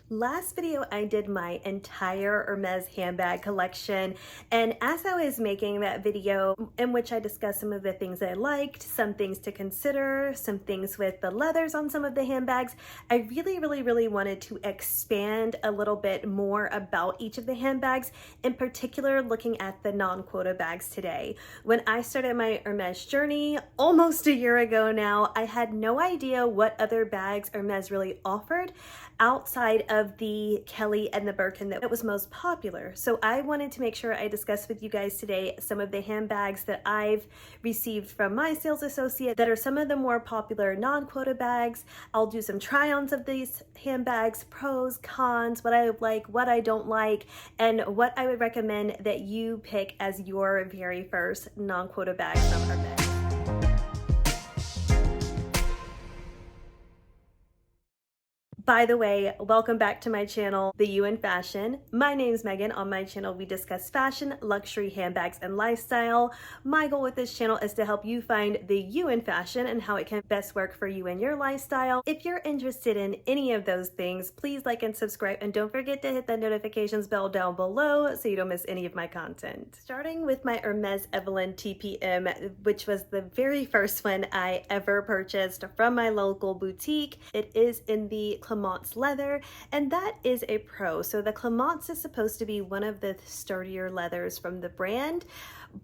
Last video I did my entire Hermes handbag collection, and as I was making that video in which I discussed some of the things I liked, some things to consider, some things with the leathers on some of the handbags, I really wanted to expand a little bit more about each of the handbags, in particular looking at the non-quota bags today. When I started my Hermes journey almost a year ago now, I had no idea what other bags Hermes really offered outside of the Kelly and the Birkin that was most popular. So I wanted to make sure I discuss with you guys today some of the handbags that I've received from my sales associate that are some of the more popular non-quota bags. I'll do some try-ons of these handbags, pros, cons, what I like, what I don't like, and what I would recommend that you pick as your very first non-quota bag from Hermes. By the way, welcome back to my channel, The You in Fashion. My name's Megan. On my channel, we discuss fashion, luxury, handbags, and lifestyle. My goal with this channel is to help you find the you in fashion and how it can best work for you and your lifestyle. If you're interested in any of those things, please like and subscribe, and don't forget to hit that notifications bell down below so you don't miss any of my content. Starting with my Hermes Evelyne TPM, which was the very first one I ever purchased from my local boutique. It is in the Clemence leather, and that is a pro. So the Clemence is supposed to be one of the sturdier leathers from the brand,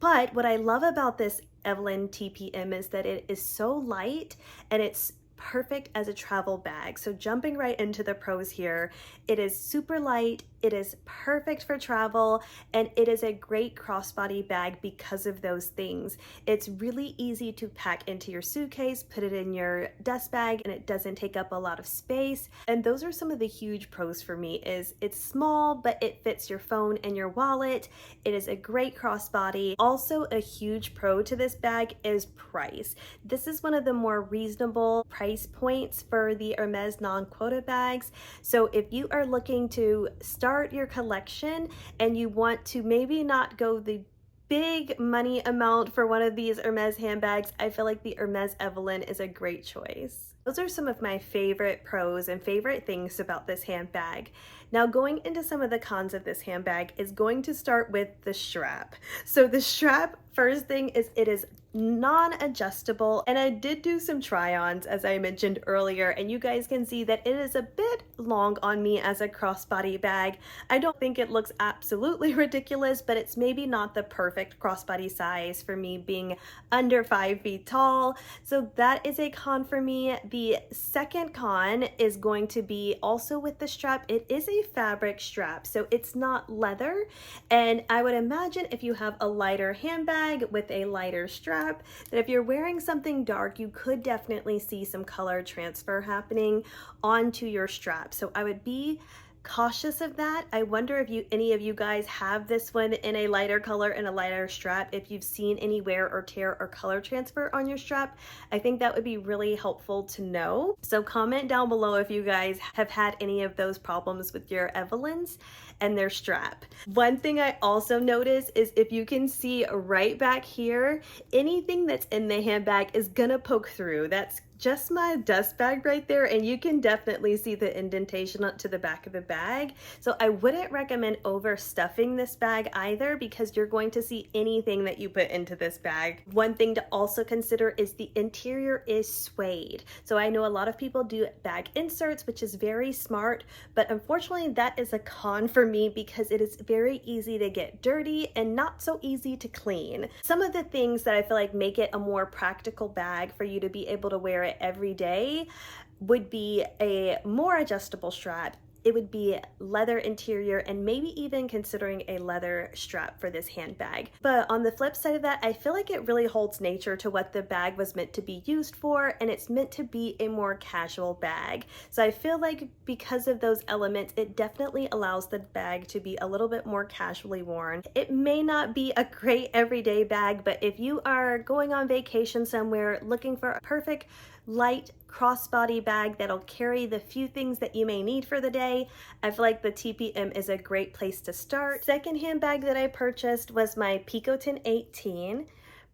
but what I love about this Evelyne TPM is that it is so light and it's perfect as a travel bag. So jumping right into the pros here, it is super light, it is perfect for travel, and it is a great crossbody bag because of those things. It's really easy to pack into your suitcase, put it in your dust bag, and it doesn't take up a lot of space. And those are some of the huge pros for me. Is it's small, but it fits your phone and your wallet. It is a great crossbody. Also, a huge pro to this bag is price. This is one of the more reasonable price points for the Hermes non-quota bags. So if you are looking to start your collection and you want to maybe not go the big money amount for one of these Hermes handbags, I feel like the Hermes Evelyne is a great choice. Those are some of my favorite pros and favorite things about this handbag. Now, going into some of the cons of this handbag is going to start with the strap. So the strap, first thing is it is non-adjustable, and I did do some try-ons as I mentioned earlier, and you guys can see that it is a bit long on me as a crossbody bag. I don't think it looks absolutely ridiculous, but it's maybe not the perfect crossbody size for me being under 5 feet tall. So that is a con for me. The second con is going to be also with the strap. It is a fabric strap, so it's not leather, and I would imagine if you have a lighter handbag with a lighter strap, that if you're wearing something dark, you could definitely see some color transfer happening onto your strap. So I would be cautious of that. I wonder if any of you guys have this one in a lighter color and a lighter strap, if you've seen any wear or tear or color transfer on your strap. I think that would be really helpful to know. So comment down below if you guys have had any of those problems with your Evelynes and their strap. One thing I also noticed is if you can see right back here, anything that's in the handbag is gonna poke through. That's just my dust bag right there, and you can definitely see the indentation to the back of the bag. So I wouldn't recommend overstuffing this bag either, because you're going to see anything that you put into this bag. One thing to also consider is the interior is suede. So I know a lot of people do bag inserts, which is very smart, but unfortunately that is a con for me because it is very easy to get dirty and not so easy to clean. Some of the things that I feel like make it a more practical bag for you to be able to wear it every day would be a more adjustable strap. It would be leather interior, and maybe even considering a leather strap for this handbag. But on the flip side of that, I feel like it really holds nature to what the bag was meant to be used for, and it's meant to be a more casual bag. So I feel like because of those elements, it definitely allows the bag to be a little bit more casually worn. It may not be a great everyday bag, but if you are going on vacation somewhere looking for a perfect light crossbody bag that'll carry the few things that you may need for the day, I feel like the TPM is a great place to start. Second handbag that I purchased was my Picotin 18.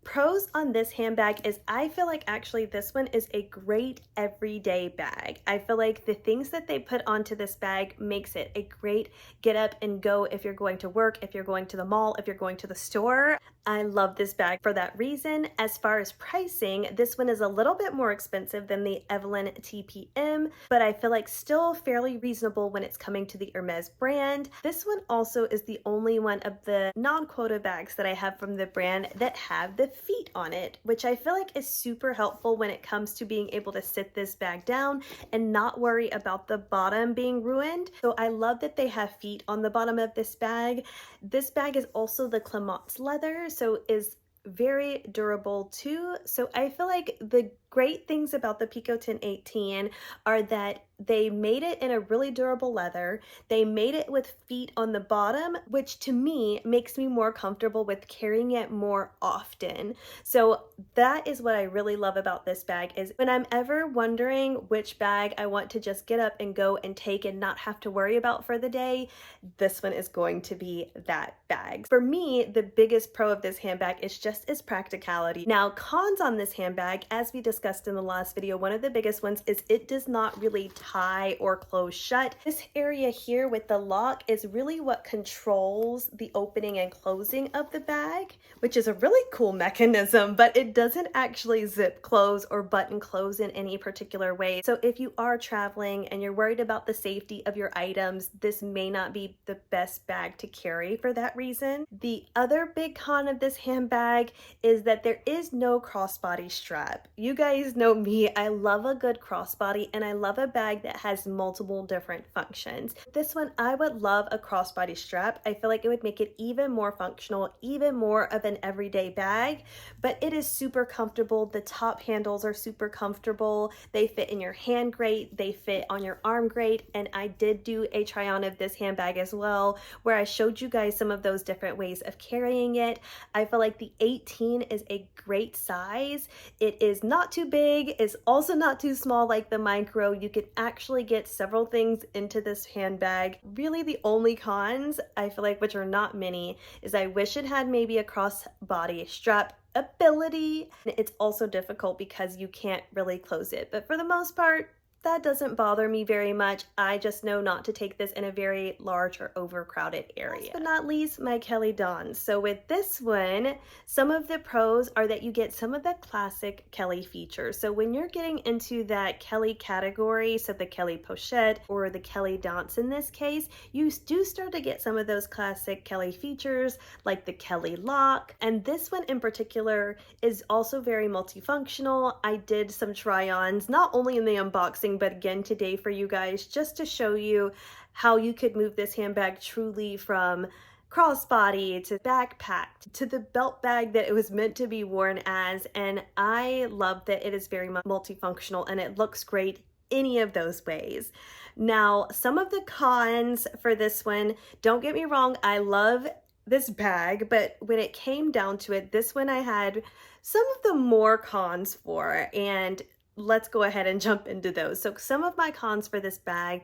Pros on this handbag is I feel like actually this one is a great everyday bag. I feel like the things that they put onto this bag makes it a great get up and go if you're going to work, if you're going to the mall, if you're going to the store. I love this bag for that reason. As far as pricing, this one is a little bit more expensive than the Evelyne TPM, but I feel like still fairly reasonable when it's coming to the Hermes brand. This one also is the only one of the non-quota bags that I have from the brand that have the feet on it, which I feel like is super helpful when it comes to being able to sit this bag down and not worry about the bottom being ruined. So I love that they have feet on the bottom of this bag. This bag is also the Clemence leather, so is very durable too. So I feel like the great things about the Picotin 18 are that they made it in a really durable leather. They made it with feet on the bottom, which to me makes me more comfortable with carrying it more often. So that is what I really love about this bag, is when I'm ever wondering which bag I want to just get up and go and take and not have to worry about for the day, this one is going to be that bag. For me, the biggest pro of this handbag is just its practicality. Now, cons on this handbag, as we discussed in the last video, one of the biggest ones is it does not really tie or close shut. This area here with the lock is really what controls the opening and closing of the bag, which is a really cool mechanism, but it doesn't actually zip close or button close in any particular way. So if you are traveling and you're worried about the safety of your items, this may not be the best bag to carry for that reason. The other big con of this handbag is that there is no crossbody strap. You guys know me, I love a good crossbody and I love a bag that has multiple different functions. This one, I would love a crossbody strap. I feel like it would make it even more functional, even more of an everyday bag, but it is super comfortable. The top handles are super comfortable. They fit in your hand great, they fit on your arm great, and I did do a try on of this handbag as well, where I showed you guys some of those different ways of carrying it. I feel like the 18 is a great size. It is not too big, it's also not too small like the micro. You can actually get several things into this handbag. Really the only cons, I feel like, which are not many, is I wish it had maybe a crossbody strap ability. It's also difficult because you can't really close it, but for the most part, that doesn't bother me very much. I just know not to take this in a very large or overcrowded area. Last but not least, my Kelly Danse. So with this one, some of the pros are that you get some of the classic Kelly features. So when you're getting into that Kelly category, so the Kelly pochette or the Kelly Danse in this case, you do start to get some of those classic Kelly features like the Kelly lock. And this one in particular is also very multifunctional. I did some try-ons, not only in the unboxing, but again today for you guys, just to show you how you could move this handbag truly from crossbody to backpack to the belt bag that it was meant to be worn as. And I love that it is very multifunctional and it looks great any of those ways. Now, some of the cons for this one, don't get me wrong, I love this bag, but when it came down to it, this one I had some of the more cons for, and let's go ahead and jump into those. So some of my cons for this bag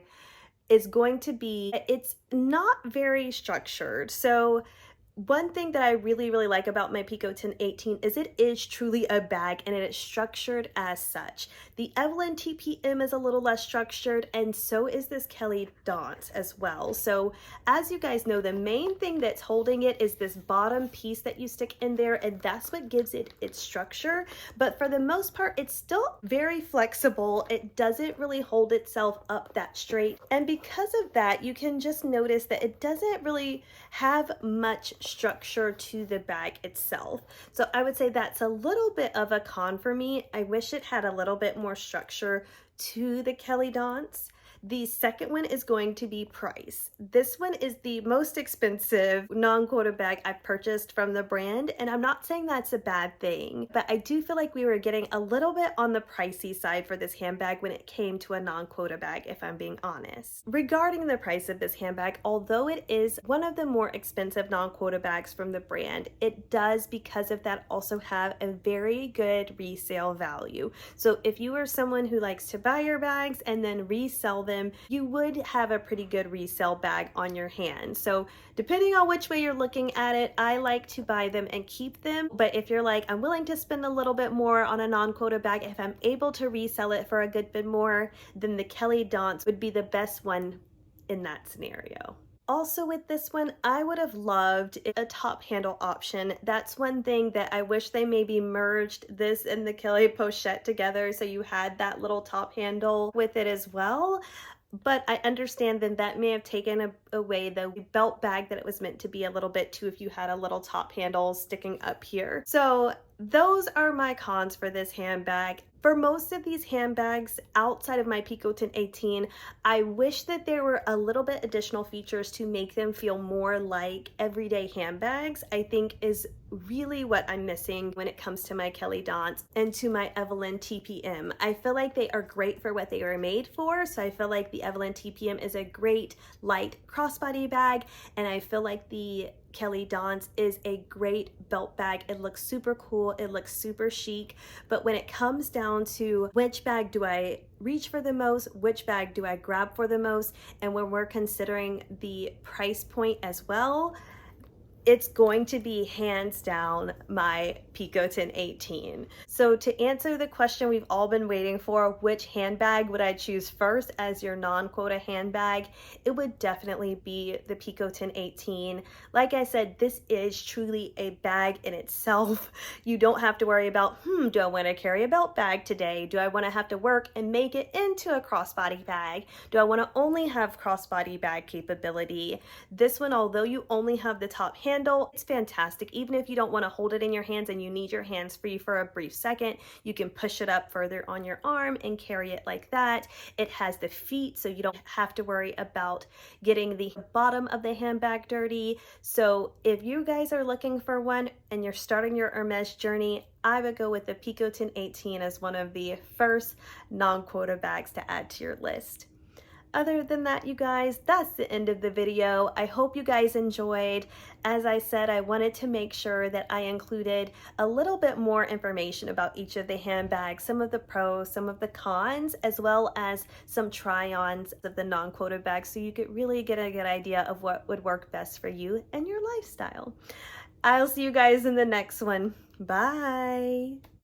is going to be, it's not very structured. So one thing that I really like about my Picotin 18 is it is truly a bag and it is structured as such. The Evelyne TPM is a little less structured, and so is this Kelly Danse as well. So as you guys know, the main thing that's holding it is this bottom piece that you stick in there, and that's what gives it its structure. But for the most part, it's still very flexible. It doesn't really hold itself up that straight. And because of that, you can just notice that it doesn't really have much structure to the bag itself. So I would say that's a little bit of a con for me. I wish it had a little bit more structure to the Kelly Danse. The second one is going to be price. This one is the most expensive non-quota bag I've purchased from the brand, and I'm not saying that's a bad thing, but I do feel like we were getting a little bit on the pricey side for this handbag when it came to a non-quota bag, if I'm being honest. Regarding the price of this handbag, although it is one of the more expensive non-quota bags from the brand, it does, because of that, also have a very good resale value. So if you are someone who likes to buy your bags and then resell them them, you would have a pretty good resale bag on your hand. So depending on which way you're looking at it, I like to buy them and keep them. But if you're like, I'm willing to spend a little bit more on a non-quota bag, if I'm able to resell it for a good bit more, then the Kelly Danse would be the best one in that scenario. Also with this one, I would have loved a top handle option. That's one thing that I wish they maybe merged this and the Kelly pochette together so you had that little top handle with it as well. But I understand then that may have taken away the belt bag that it was meant to be a little bit too if you had a little top handle sticking up here. So those are my cons for this handbag. For most of these handbags outside of my Picotin 18, I wish that there were a little bit additional features to make them feel more like everyday handbags, I think is really what I'm missing when it comes to my Kelly Danse and to my Evelyne TPM. I feel like they are great for what they were made for, so I feel like the Evelyne TPM is a great light crossbody bag, and I feel like the Kelly Danse is a great belt bag. It looks super cool, it looks super chic, but when it comes down to which bag do I reach for the most, which bag do I grab for the most, and when we're considering the price point as well, it's going to be hands down my Picotin 18. So to answer the question we've all been waiting for, which handbag would I choose first as your non-quota handbag, it would definitely be the Picotin 18. Like I said, this is truly a bag in itself. You don't have to worry about, do I want to carry a belt bag today? Do I want to have to work and make it into a crossbody bag? Do I want to only have crossbody bag capability? This one, although you only have the top handle, it's fantastic. Even if you don't want to hold it in your hands and you need your hands free for a brief second, you can push it up further on your arm and carry it like that. It has the feet, so you don't have to worry about getting the bottom of the handbag dirty. So if you guys are looking for one and you're starting your Hermes journey, I would go with the Picotin 18 as one of the first non-quota bags to add to your list. Other than that, you guys, that's the end of the video. I hope you guys enjoyed. As I said, I wanted to make sure that I included a little bit more information about each of the handbags, some of the pros, some of the cons, as well as some try-ons of the non-quota bags so you could really get a good idea of what would work best for you and your lifestyle. I'll see you guys in the next one. Bye.